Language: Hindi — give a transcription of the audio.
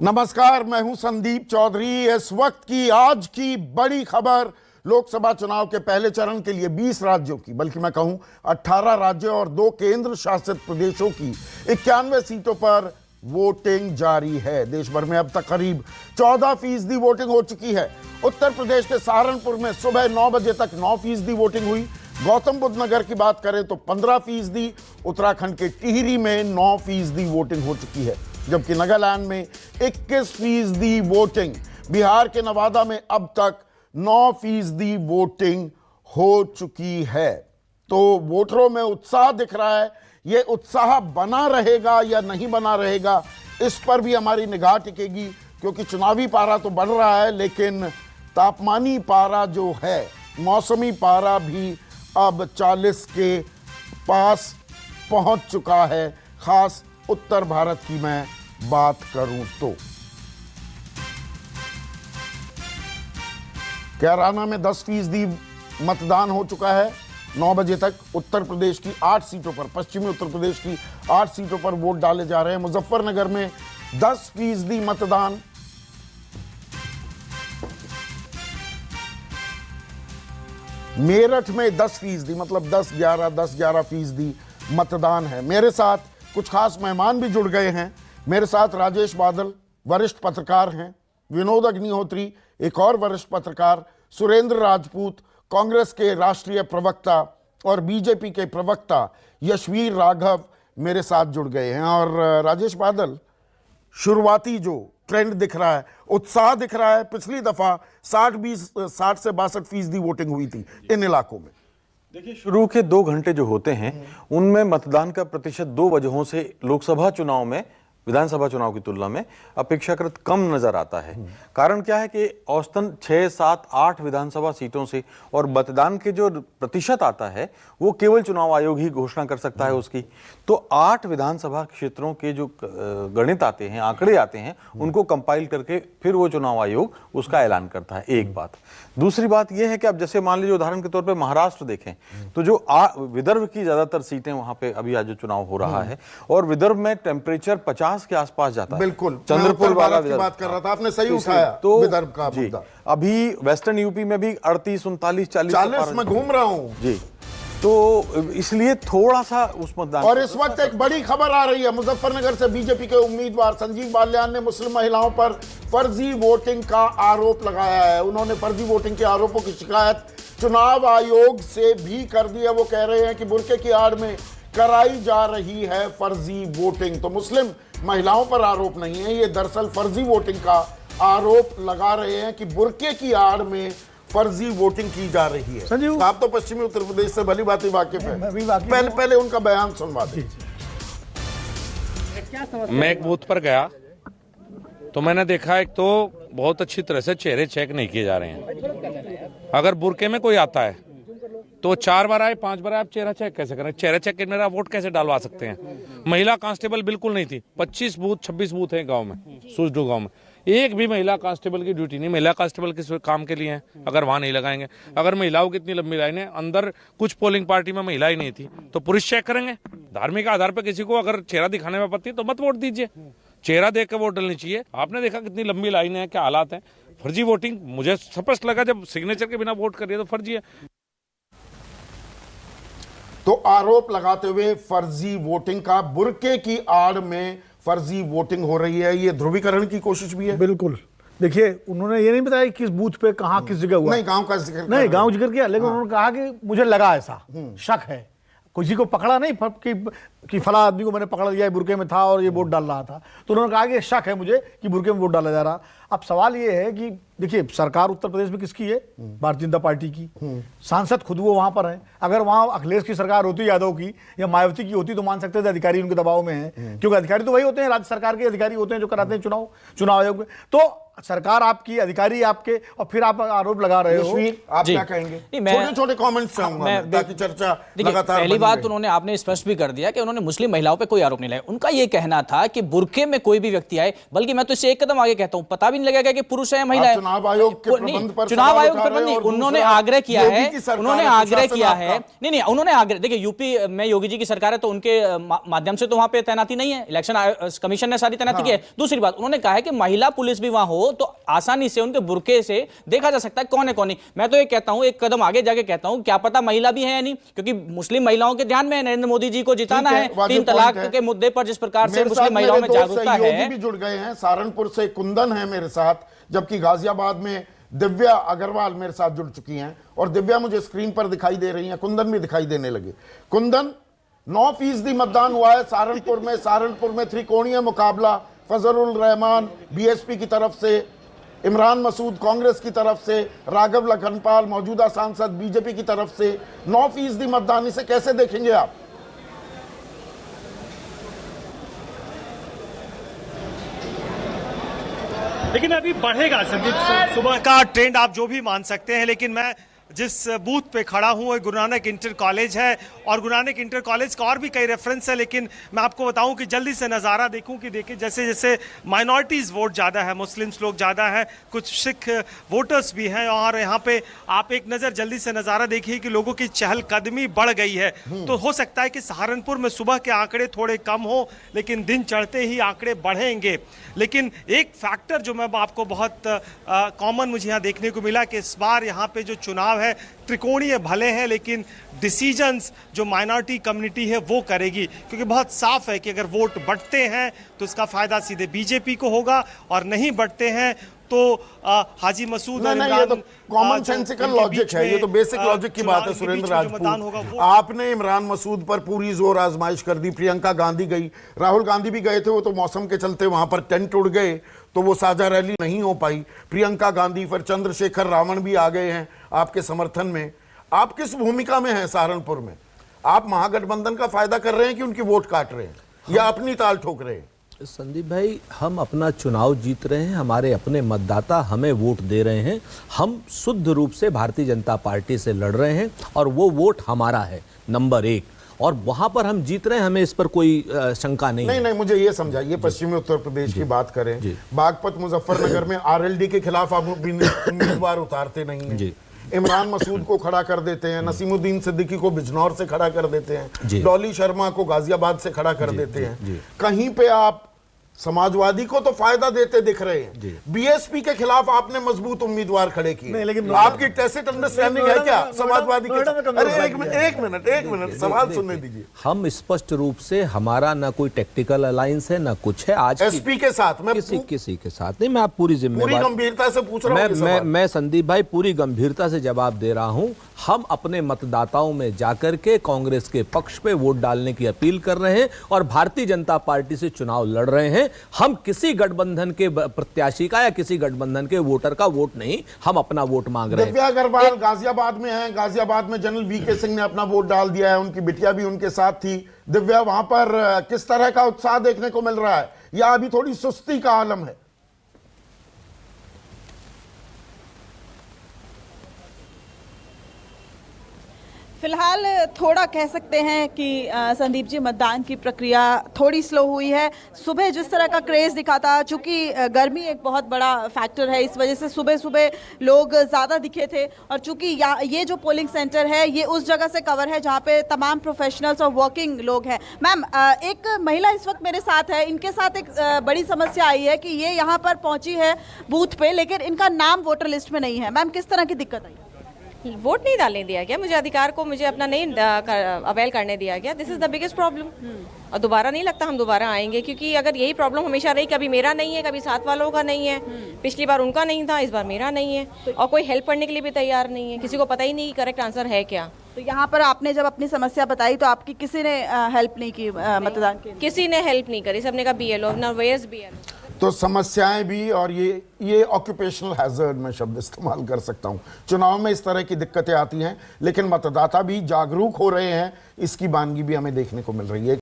नमस्कार, मैं हूं संदीप चौधरी। इस वक्त की आज की बड़ी खबर लोकसभा चुनाव के पहले चरण के लिए 20 राज्यों की, बल्कि मैं कहूं 18 राज्यों और 2 केंद्र शासित प्रदेशों की 91 सीटों पर वोटिंग जारी है। देश भर में अब तक करीब 14% वोटिंग हो चुकी है। उत्तर प्रदेश के सहारनपुर में सुबह 9 बजे तक 9% वोटिंग हुई। गौतम बुद्ध नगर की बात करें तो 15%। उत्तराखंड के टिहरी में 9% वोटिंग हो चुकी है, जबकि नागालैंड में 21% वोटिंग। बिहार के नवादा में अब तक 9% वोटिंग हो चुकी है। तो वोटरों में उत्साह दिख रहा है। यह उत्साह बना रहेगा या नहीं बना रहेगा, इस पर भी हमारी निगाह टिकेगी, क्योंकि चुनावी पारा तो बढ़ रहा है, लेकिन तापमानी पारा जो है, मौसमी पारा भी अब 40 के पास पहुंच चुका है। खास उत्तर भारत की मैं बात करूं तो कैराना में 10% मतदान हो चुका है। 9 बजे तक उत्तर प्रदेश की 8 सीटों पर, पश्चिमी उत्तर प्रदेश की 8 सीटों पर वोट डाले जा रहे हैं। मुजफ्फरनगर में 10% मतदान, मेरठ में 10%, मतलब 10-11% मतदान है। मेरे साथ कुछ खास मेहमान भी जुड़ गए हैं। मेरे साथ राजेश बादल वरिष्ठ पत्रकार हैं, विनोद अग्निहोत्री एक और वरिष्ठ पत्रकार, सुरेंद्र राजपूत कांग्रेस के राष्ट्रीय प्रवक्ता और बीजेपी के प्रवक्ता यशवीर राघव मेरे साथ जुड़ गए हैं। और राजेश बादल, शुरुआती जो ट्रेंड दिख रहा है, उत्साह दिख रहा है। पिछली दफा 60 से 62% वोटिंग हुई थी इन इलाकों में। देखिए, शुरू के 2 घंटे जो होते हैं उनमें मतदान का प्रतिशत 2 वजहों से लोकसभा चुनाव में विधानसभा चुनाव की तुलना में अपेक्षाकृत कम नजर आता है। कारण क्या है कि औसतन 6, 7, 8 विधानसभा सीटों से, और मतदान के जो प्रतिशत आता है वो केवल चुनाव आयोग ही घोषणा कर सकता है उसकी। तो 8 विधानसभा क्षेत्रों के जो गणित आते हैं, आंकड़े आते हैं, उनको कंपाइल करके फिर वो चुनाव आयोग उसका ऐलान करता है। एक बात। दूसरी बात यह है कि अब जैसे मान लीजिए उदाहरण के तौर पर महाराष्ट्र देखें तो जो विदर्भ की ज्यादातर सीटें वहां पे अभी आज जो चुनाव हो रहा है, और विदर्भ में टेम्परेचर 50 के आसपास जाता है। बिल्कुल, चंद्रपुर वाला की बात कर रहा था, आपने सही उठाया तो विदर्भ का मुद्दा। अभी वेस्टर्न यूपी में भी 38, 39, 40 में घूम रहा हूं जी। तो इसलिए थोड़ा सा उस मतदान। और इस वक्त एक बड़ी खबर आ रही है। मुजफ्फरनगर से बीजेपी के उम्मीदवार संजीव बालियान ने मुस्लिम महिलाओं पर फर्जी वोटिंग का आरोप लगाया है। उन्होंने फर्जी वोटिंग के आरोपों की शिकायत चुनाव आयोग से भी कर दी है। वो कह रहे हैं कि बुर्के की आड़ में कराई जा रही है फर्जी वोटिंग। तो मुस्लिम महिलाओं पर आरोप नहीं है, ये दरअसल फर्जी वोटिंग का आरोप लगा रहे हैं कि बुर्के की आड़ में फर्जी वोटिंग की जा रही है। संजीव, आप तो पश्चिमी उत्तर प्रदेश से भली भांति वाकिफ है, पहले उनका बयान सुनवा दें। मैं एक बूथ पर गया तो मैंने देखा, एक तो बहुत अच्छी तरह से चेहरे चेक नहीं किए जा रहे हैं। अगर बुर्के में कोई आता है तो 4 बार आए, 5 बार आए, आप चेहरा चेक कैसे करें? चेहरा चेक के मेरा वोट कैसे डालवा सकते हैं? महिला कांस्टेबल बिल्कुल नहीं थी। 25 बूथ 26 बूथ हैं गांव में, सूजडू गांव में, एक भी महिला कांस्टेबल की ड्यूटी नहीं। महिला कांस्टेबल किस काम के लिए है अगर वहां नहीं लगाएंगे? अगर महिलाओं की इतनी लंबी लाइन है, अंदर कुछ पोलिंग पार्टी में महिला ही नहीं थी, तो पुरुष चेक करेंगे? धार्मिक आधार पर किसी को अगर चेहरा दिखाने में आपत्ति है तो मत वोट दीजिए, चेहरा देख कर वोट डालनी चाहिए। आपने देखा कितनी लंबी लाइन है, क्या हालात है। फर्जी वोटिंग मुझे स्पष्ट लगा, जब सिग्नेचर के बिना वोट करिए तो फर्जी है। तो आरोप लगाते हुए फर्जी वोटिंग का, बुर्के की आड़ में फर्जी वोटिंग हो रही है, ये ध्रुवीकरण की कोशिश भी है। बिल्कुल। देखिए, उन्होंने ये नहीं बताया किस बूथ पे कहां किस जगह हुआ। नहीं, गांव का जिक्र नहीं, गांव जिक्र किया, लेकिन उन्होंने कहा कि मुझे लगा ऐसा, शक है। किसी को पकड़ा नहीं कि फला आदमी को मैंने पकड़ लिया, बुर्के में था और ये वोट डाल रहा था। तो उन्होंने कहा कि शक है मुझे कि बुर्के में वोट डाला जा रहा। अब सवाल ये है कि देखिए, सरकार उत्तर प्रदेश में किसकी है? भारतीय जनता पार्टी की। सांसद खुद वो वहां पर है। अगर वहां अखिलेश की सरकार होती, यादव की या मायावती की होती, तो मान सकते थे अधिकारी उनके दबाव में है, क्योंकि अधिकारी तो वही होते हैं, राज्य सरकार के अधिकारी होते हैं जो कराते हैं चुनाव आयोग में। तो सरकार आपकी, अधिकारी आपके, और फिर आप आरोप लगा रहे हो। यशवीर, आप जी। क्या कहेंगे? नहीं, मैं- छोटे-छोटे कमेंट्स चाहूंगा मैं, ताकि चर्चा देखिए, लगातार पहली बनी बात रहे। उन्होंने आपने स्पष्ट भी कर दिया कि उन्होंने मुस्लिम महिलाओं पे कोई आरोप नहीं लगाया। उनका ये कहना था कि बुर्के में कोई भी व्यक्ति आए, बल्कि मैं तो इससे एक कदम आगे कहता हूं, पता भी नहीं लगेगा कि पुरुष है या महिला है। चुनाव आयोग के नहीं, प्रबंध पर चुनाव सवाल आयोग उठा के रहे प्रबंध हैं नहीं, और उन्होंने दूसरा आग्रह किया योगी है, की सरकार उन्होंने है, आग्रह प्रशासन किया आपका। है, नहीं, उन्होंने आग्रह, देखिए यूपी में योगी जी की सरकार है तो उनके माध्यम से तो वहां पे तैनाती नहीं है, इलेक्शन कमीशन ने सारी तैनाती की है। दूसरी बात, उन्होंने कहा है कि महिला पुलिस भी वहां हो तो आसानी से उनके बुर्के से देखा जा सकता है कौन है कौन नहीं। मैं तो ये कहता हूं, एक कदम आगे जाके कहता हूं, क्या पता महिला भी है या नहीं, क्योंकि मुस्लिम महिलाओं के ध्यान में नरेंद्र मोदी जी को जिताना है वाजिब 3 तलाक पॉइंट है। के मुद्दे पर, जिस प्रकार से मेरे मुस्लिम साथ महिलाओं में मेरे दो जागरूकता सहयोगी है। भी जुड़ गए हैं। सहारनपुर से कुंदन है मेरे साथ, जबकि गाजियाबाद में दिव्या अग्रवाल मेरे साथ जुड़ चुकी हैं, और दिव्या मुझे स्क्रीन पर दिखाई दे रही हैं, कुंदन भी दिखाई देने लगे। कुंदन, 9% मतदान हुआ है सहारनपुर में। सहारनपुर में त्रिकोणीय मुकाबला, फजलुर रहमान बीएसपी की तरफ से, इमरान मसूद कांग्रेस की तरफ से, राघव लखनपाल मौजूदा सांसद बीजेपी की तरफ से। 9% मतदान, इसे कैसे देखेंगे आप? लेकिन अभी बढ़ेगा संदीप, सुबह का ट्रेंड आप जो भी मान सकते हैं, लेकिन मैं जिस बूथ पे खड़ा हूं वो गुरु नानक इंटर कॉलेज है, और गुरु नानक इंटर कॉलेज का और भी कई रेफरेंस है, लेकिन मैं आपको बताऊं कि जल्दी से नज़ारा देखूं कि देखिए जैसे जैसे माइनॉरिटीज़ वोट ज़्यादा है, मुस्लिम्स लोग ज़्यादा है, कुछ सिख वोटर्स भी हैं, और यहाँ पे आप एक नज़र जल्दी से नज़ारा देखिए कि लोगों की चहलकदमी बढ़ गई है। तो हो सकता है कि सहारनपुर में सुबह के आंकड़े थोड़े कम हो, लेकिन दिन चढ़ते ही आंकड़े बढ़ेंगे। लेकिन एक फैक्टर जो मैं आपको बहुत कॉमन मुझे यहाँ देखने को मिला कि इस बार यहाँ पे जो चुनाव है त्रिकोणीय भले हैं, लेकिन डिसीजंस जो माइनॉरिटी कम्युनिटी है वो करेगी, क्योंकि बहुत साफ है कि अगर वोट बढ़ते हैं तो इसका फायदा सीधे बीजेपी को होगा, और नहीं बढ़ते हैं तो हाजी मसूद और नहीं, ये तो इमरान, कॉमन जो सेंसिकल इनके लॉजिक बीच है, ये में, तो बेसिक लॉजिक की बात है। चुनाव के बीच सुरेंद्र में जो मतदान होगा राजपूत, वो आपने इमरान मसूद पर पूरी जोर आजमाइश कर दी, प्रियंका गांधी गई, राहुल गांधी भी गए थे, वो तो मौसम के चलते वहां पर टेंट उड़ गए तो वो साझा रैली नहीं हो पाई। प्रियंका गांधी, फिर चंद्रशेखर रावण भी आ गए हैं आपके समर्थन में। आप किस भूमिका में हैं सहारनपुर में? आप महागठबंधन का फायदा कर रहे हैं कि उनकी वोट काट रहे हैं या अपनी ताल ठोक रहे हैं? संदीप भाई, हम अपना चुनाव जीत रहे हैं, हमारे अपने मतदाता हमें वोट दे रहे हैं, हम शुद्ध रूप से भारतीय जनता पार्टी से लड़ रहे हैं और वो वोट हमारा है नंबर 1, और वहां पर हम जीत रहे हैं, हमें इस पर कोई शंका नहीं है। नहीं, मुझे ये समझाइए, पश्चिमी उत्तर प्रदेश की बात करें, बागपत मुजफ्फरनगर में आरएलडी के खिलाफ आप उम्मीदवार उतारते नहीं हैं। इमरान मसूद को खड़ा कर देते हैं, नसीमुद्दीन सिद्दीकी को बिजनौर से खड़ा कर देते हैं, डॉली शर्मा को गाजियाबाद से खड़ा कर देते हैं। कहीं पे आप समाजवादी को तो फायदा देते दिख रहे हैं, बीएसपी के खिलाफ आपने मजबूत उम्मीदवार खड़े किए। नहीं, लेकिन आपकी टैसिट अंडरस्टैंडिंग है क्या समाजवादी के? अरे एक एक मिनट सवाल सुनने दीजिए। हम स्पष्ट रूप से, हमारा ना कोई टेक्टिकल अलायंस है ना कुछ है। आज एसपी के साथ मैं किसी के साथ नहीं, मैं आप पूरी जिम्मेदारी, गंभीरता से पूछ रहा हूं। मैं संदीप भाई पूरी गंभीरता से जवाब दे रहा हूं। हम अपने मतदाताओं में जाकर के कांग्रेस के पक्ष पे वोट डालने की अपील कर रहे हैं और भारतीय जनता पार्टी से चुनाव लड़ रहे हैं। हम किसी गठबंधन के प्रत्याशी का या किसी गठबंधन के वोटर का वोट नहीं, हम अपना वोट मांग रहे हैं। दिव्या अग्रवाल गाजियाबाद में है, गाजियाबाद में जनरल वीके सिंह ने अपना वोट डाल दिया है, उनकी बिटिया भी उनके साथ थी। दिव्या, वहां पर किस तरह का उत्साह देखने को मिल रहा है या अभी थोड़ी सुस्ती का आलम है? फिलहाल थोड़ा कह सकते हैं कि संदीप जी, मतदान की प्रक्रिया थोड़ी स्लो हुई है। सुबह जिस तरह का क्रेज़ दिखा था, चूँकि गर्मी एक बहुत बड़ा फैक्टर है, इस वजह से सुबह सुबह लोग ज़्यादा दिखे थे। और चूँकि ये जो पोलिंग सेंटर है ये उस जगह से कवर है जहाँ पे तमाम प्रोफेशनल्स और वर्किंग लोग हैं। मैम, एक महिला इस वक्त मेरे साथ है, इनके साथ एक बड़ी समस्या आई है कि ये यहाँ पर पहुँची है बूथ पे, लेकिन इनका नाम वोटर लिस्ट में नहीं है। मैम, किस तरह की दिक्कत आई? वोट नहीं डालने दिया गया, मुझे अधिकार को मुझे अपना नहीं अवेल करने दिया गया। This is the biggest problem. और दोबारा नहीं लगता हम दोबारा आएंगे, क्योंकि अगर यही प्रॉब्लम हमेशा रही, कभी मेरा नहीं है, कभी साथ वालों का नहीं है, पिछली बार उनका नहीं था, इस बार मेरा नहीं है, और कोई हेल्प करने के लिए भी तैयार नहीं है, किसी को पता ही नहीं कि करेक्ट आंसर है क्या। तो यहाँ पर आपने जब अपनी समस्या बताई तो आपकी किसी ने हेल्प नहीं की मतदान के? किसी ने हेल्प नहीं करी, सबने कहा BLO ना, वेयर्स BLO। तो समस्याएं भी, और ये ऑक्यूपेशनल हैजर्ड मैं शब्द इस्तेमाल कर सकता हूं। चुनाव में इस तरह की दिक्कतें आती हैं, लेकिन मतदाता भी जागरूक हो रहे हैं, इसकी बानगी भी हमें देखने को मिल रही है।